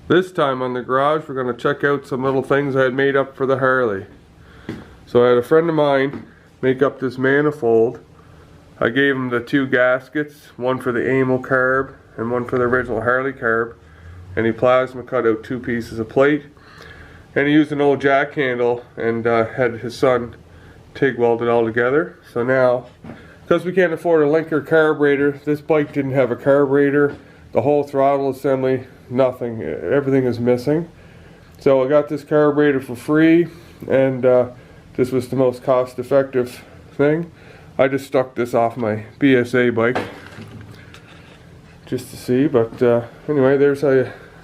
This time on the garage, we're going to check out some little things I had made up for the Harley. So I had a friend of mine make up this manifold. I gave him the two gaskets, one for the Amal Carb and one for the original Harley Carb, and he plasma cut out two pieces of plate, and he used an old jack handle and had his son TIG weld it all together. So now, because we can't afford a linker carburetor, this bike didn't have a carburetor, the whole throttle assembly, nothing, everything is missing. So I got this carburetor for free, and this was the most cost-effective thing. I just stuck this off my BSA bike just to see, but anyway,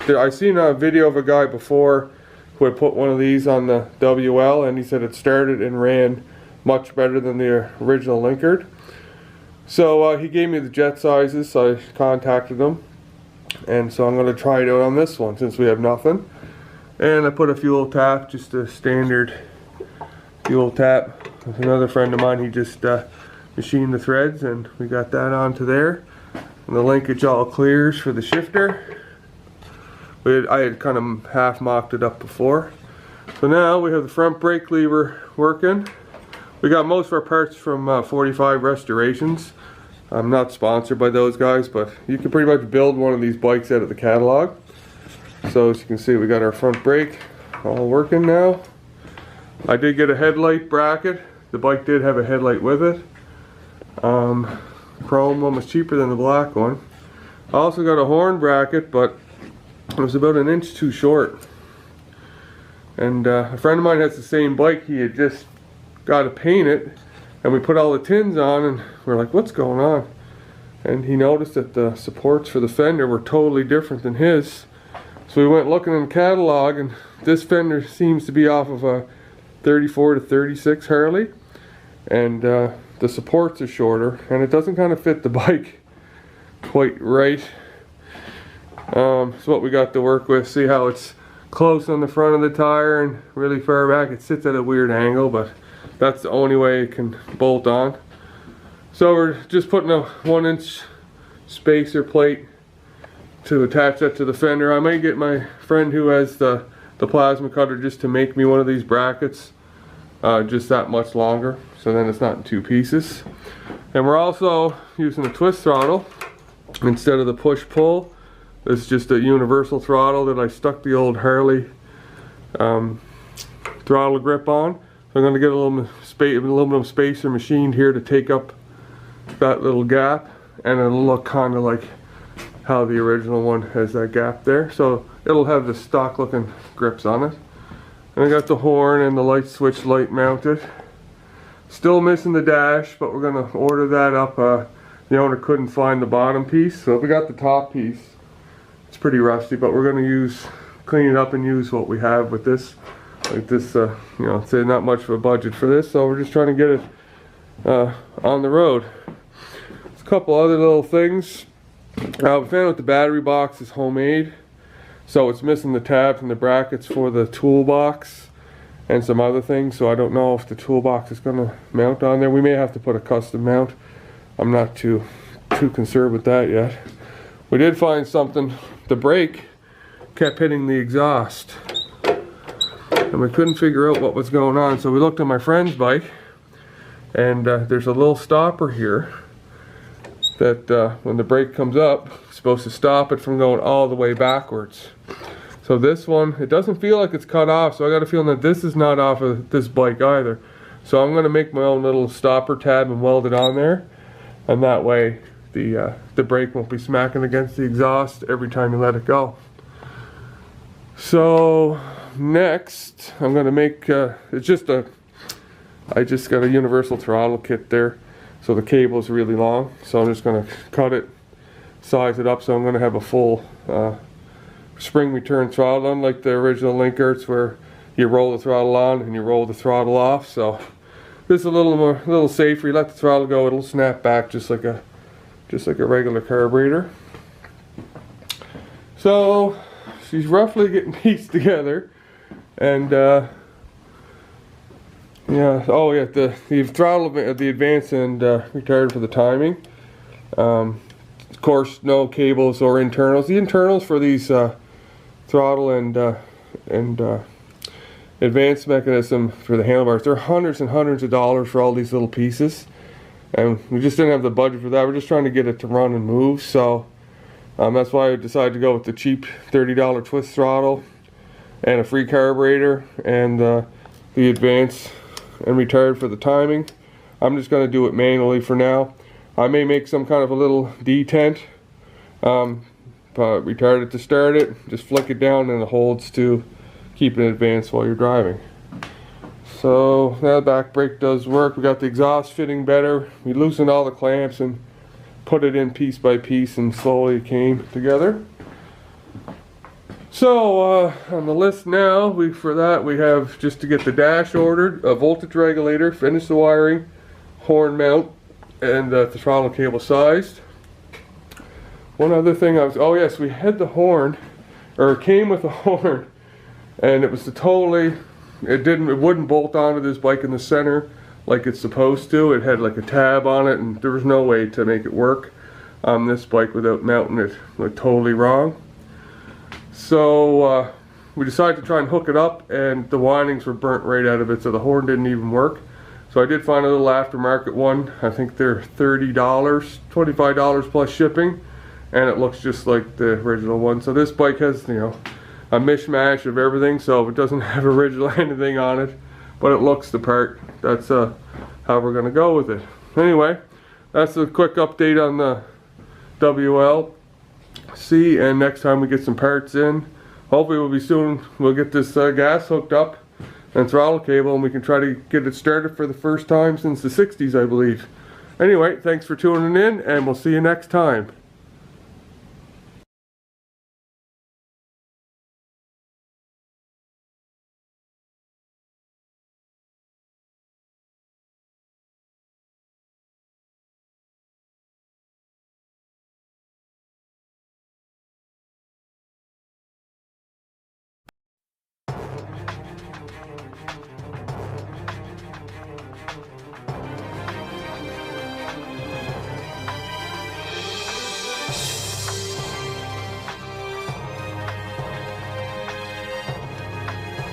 I seen a video of a guy before who had put one of these on the WL, and he said it started and ran much better than the original linkered. So he gave me the jet sizes, so I contacted him, and so I'm going to try it out on this one since we have nothing. And I put a fuel tap, just a standard fuel tap. With another friend of mine, he just machined the threads, and we got that onto there. And the linkage all clears for the shifter. I had kind of half mocked it up before. So now we have the front brake lever working. We got most of our parts from 45 Restorations. I'm not sponsored by those guys, but you can pretty much build one of these bikes out of the catalog. So as you can see, we got our front brake all working now. I did get a headlight bracket. The bike did have a headlight with it. Chrome one was cheaper than the black one. I also got a horn bracket, but it was about an inch too short. And a friend of mine has the same bike. He had just got to paint it, and we put all the tins on, and we're like, what's going on? And he noticed that the supports for the fender were totally different than his. So we went looking in the catalog, and this fender seems to be off of a 34 to 36 Harley, and the supports are shorter, and it doesn't kind of fit the bike quite right. So what we got to work with, see how it's close on the front of the tire and really far back. It sits at a weird angle, but that's the only way it can bolt on. So we're just putting a 1-inch spacer plate to attach that to the fender. I might get my friend who has the plasma cutter just to make me one of these brackets, just that much longer, so then it's not in two pieces. And we're also using a twist throttle instead of the push-pull. It's just a universal throttle that I stuck the old Harley throttle grip on. So I'm going to get a little aluminum spacer machined here to take up that little gap, and it'll look kind of like how the original one has that gap there. So it'll have the stock looking grips on it. And I got the horn and the light switch light mounted. Still missing the dash, but we're going to order that up. The owner couldn't find the bottom piece, so we got the top piece. It's pretty rusty, but we're going to clean it up and use what we have with this. Like this, you know, say not much of a budget for this, so we're just trying to get it on the road. There's a couple other little things. We found out the battery box is homemade, so it's missing the tabs and the brackets for the toolbox and some other things, so I don't know if the toolbox is going to mount on there. We may have to put a custom mount. I'm not too concerned with that yet. We did find something. The brake kept hitting the exhaust, and we couldn't figure out what was going on, so we looked at my friend's bike, and there's a little stopper here that when the brake comes up, it's supposed to stop it from going all the way backwards. So this one, it doesn't feel like it's cut off, so I got a feeling that this is not off of this bike either. So I'm going to make my own little stopper tab and weld it on there, and that way the brake won't be smacking against the exhaust every time you let it go. So next, I'm going to make, I just got a universal throttle kit there, so the cable is really long, so I'm just going to cut it, size it up, so I'm going to have a full spring return throttle, unlike the original Linkers where you roll the throttle on and you roll the throttle off. So this is a little safer. You let the throttle go, it'll snap back just like a regular carburetor. So she's roughly getting pieced together, and yeah, oh yeah, the throttle, the advance and retarded for the timing. Of course, no cables or internals. The internals for these throttle and advanced mechanism for the handlebars. They're hundreds and hundreds of dollars for all these little pieces, and we just didn't have the budget for that. We're just trying to get it to run and move, so that's why I decided to go with the cheap $30 twist throttle and a free carburetor and the advanced and retarded for the timing. I'm just going to do it manually for now. I may make some kind of a little detent, retarded to start it, just flick it down and it holds to keep it advanced while you're driving. So now the back brake does work. We got the exhaust fitting better. We loosened all the clamps and put it in piece by piece, and slowly it came together. So on the list now, for that we have just to get the dash ordered, a voltage regulator, finish the wiring, horn mount, and the throttle cable sized. One other thing oh yes, we had the horn, or it came with a horn, and it was it wouldn't bolt onto this bike in the center like it's supposed to. It had like a tab on it, and there was no way to make it work on this bike without mounting it like totally wrong. So we decided to try and hook it up, and the windings were burnt right out of it, so the horn didn't even work. So I did find a little aftermarket one. I think they're $30, $25 plus shipping, and it looks just like the original one. So this bike has, you know, a mishmash of everything, so it doesn't have original anything on it, but it looks the part. That's how we're gonna go with it. Anyway, that's a quick update on the WLC, and next time we get some parts in, hopefully we'll get this gas hooked up and throttle cable, and we can try to get it started for the first time since the 60s, I believe. Anyway, thanks for tuning in, and we'll see you next time.